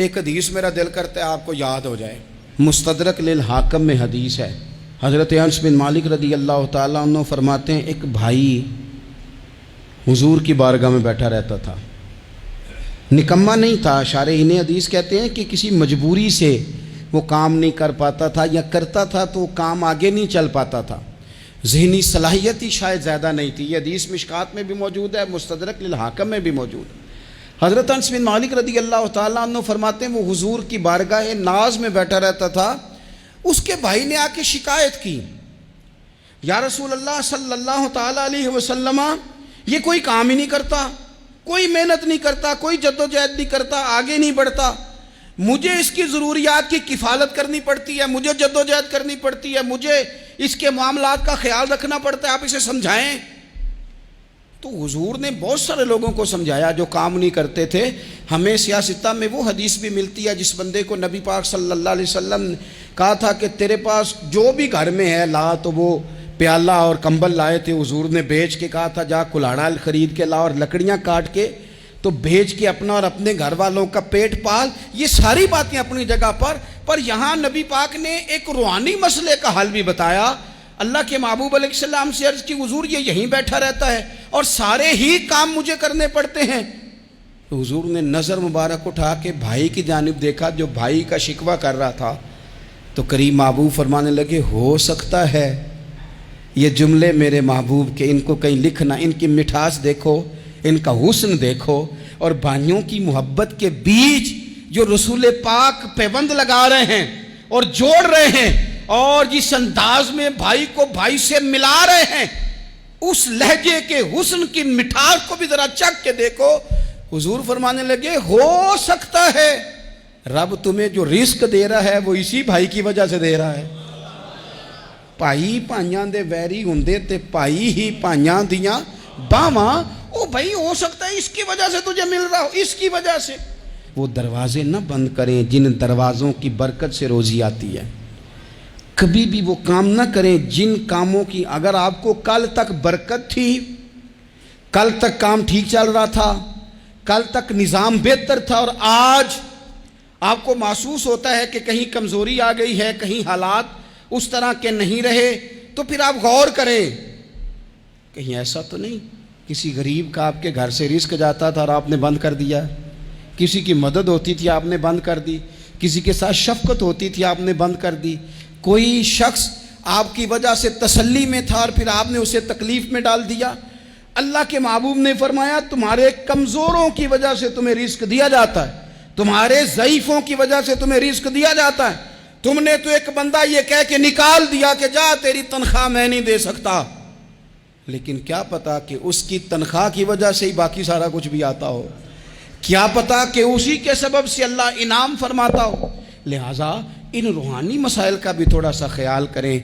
ایک حدیث میرا دل کرتا ہے آپ کو یاد ہو جائے، مستدرک للحاکم میں حدیث ہے۔ حضرت انس بن مالک رضی اللہ تعالیٰ عنہ فرماتے ہیں ایک بھائی حضور کی بارگاہ میں بیٹھا رہتا تھا، نکما نہیں تھا، شارحین حدیث کہتے ہیں کہ کسی مجبوری سے وہ کام نہیں کر پاتا تھا، یا کرتا تھا تو کام آگے نہیں چل پاتا تھا، ذہنی صلاحیت ہی شاید زیادہ نہیں تھی۔ یہ حدیث مشکات میں بھی موجود ہے، مستدرک للحاکم میں بھی موجود ہے۔ حضرت انس بن مالک رضی اللہ تعالیٰ عنہ فرماتے ہیں وہ حضور کی بارگاہ ناز میں بیٹھا رہتا تھا، اس کے بھائی نے آ کے شکایت کی، یا رسول اللہ صلی اللہ تعالیٰ علیہ وسلم، یہ کوئی کام ہی نہیں کرتا، کوئی محنت نہیں کرتا، کوئی جدوجہد نہیں کرتا، آگے نہیں بڑھتا، مجھے اس کی ضروریات کی کفالت کرنی پڑتی ہے، مجھے جدوجہد کرنی پڑتی ہے، مجھے اس کے معاملات کا خیال رکھنا پڑتا ہے، آپ اسے سمجھائیں۔ تو حضور نے بہت سارے لوگوں کو سمجھایا جو کام نہیں کرتے تھے۔ ہمیں سیاستہ میں وہ حدیث بھی ملتی ہے جس بندے کو نبی پاک صلی اللہ علیہ وسلم نے کہا تھا کہ تیرے پاس جو بھی گھر میں ہے لا، تو وہ پیالہ اور کمبل لائے تھے، حضور نے بیچ کے کہا تھا جا کلاڑا خرید کے لا اور لکڑیاں کاٹ کے تو بیچ کے اپنا اور اپنے گھر والوں کا پیٹ پال۔ یہ ساری باتیں اپنی جگہ پر یہاں نبی پاک نے ایک روحانی مسئلے کا حل بھی بتایا۔ اللہ کے محبوب علیہ السلام سے عرض کی حضور یہ یہیں بیٹھا رہتا ہے اور سارے ہی کام مجھے کرنے پڑتے ہیں۔ تو حضور نے نظر مبارک اٹھا کے بھائی کی جانب دیکھا جو بھائی کا شکوہ کر رہا تھا، تو قریب محبوب فرمانے لگے ہو سکتا ہے یہ جملے میرے محبوب کے، ان کو کہیں لکھنا، ان کی مٹھاس دیکھو، ان کا حسن دیکھو، اور بھائیوں کی محبت کے بیچ جو رسول پاک پیوند لگا رہے ہیں اور جوڑ رہے ہیں، اور جس انداز میں بھائی کو بھائی سے ملا رہے ہیں، اس لہجے کے حسن کی مٹھاس کو بھی ذرا چکھ کے دیکھو۔ حضور فرمانے لگے ہو سکتا ہے رب تمہیں جو رزق دے رہا ہے وہ اسی بھائی کی وجہ سے دے رہا ہے۔ بھائی پائیاں دے ویری ہوندے تے بھائی ہی پائیاں دیاں باواں، او بھائی ہو سکتا ہے اس کی وجہ سے تجھے مل رہا ہو، اس کی وجہ سے۔ وہ دروازے نہ بند کریں جن دروازوں کی برکت سے روزی آتی ہے، کبھی بھی وہ کام نہ کریں جن کاموں کی اگر آپ کو کل تک برکت تھی، کل تک کام ٹھیک چل رہا تھا، کل تک نظام بہتر تھا، اور آج آپ کو محسوس ہوتا ہے کہ کہیں کمزوری آ گئی ہے، کہیں حالات اس طرح کے نہیں رہے، تو پھر آپ غور کریں کہیں ایسا تو نہیں کسی غریب کا آپ کے گھر سے رزق جاتا تھا اور آپ نے بند کر دیا، کسی کی مدد ہوتی تھی آپ نے بند کر دی، کسی کے ساتھ شفقت ہوتی تھی آپ نے بند کر دی، کوئی شخص آپ کی وجہ سے تسلی میں تھا اور پھر آپ نے اسے تکلیف میں ڈال دیا۔ اللہ کے محبوب نے فرمایا تمہارے کمزوروں کی وجہ سے تمہیں رزق دیا جاتا ہے، تمہارے ضعیفوں کی وجہ سے تمہیں رزق دیا جاتا ہے۔ تم نے تو ایک بندہ یہ کہہ کے نکال دیا کہ جا تیری تنخواہ میں نہیں دے سکتا، لیکن کیا پتا کہ اس کی تنخواہ کی وجہ سے ہی باقی سارا کچھ بھی آتا ہو، کیا پتا کہ اسی کے سبب سے اللہ انعام فرماتا ہو۔ لہٰذا ان روحانی مسائل کا بھی تھوڑا سا خیال کریں۔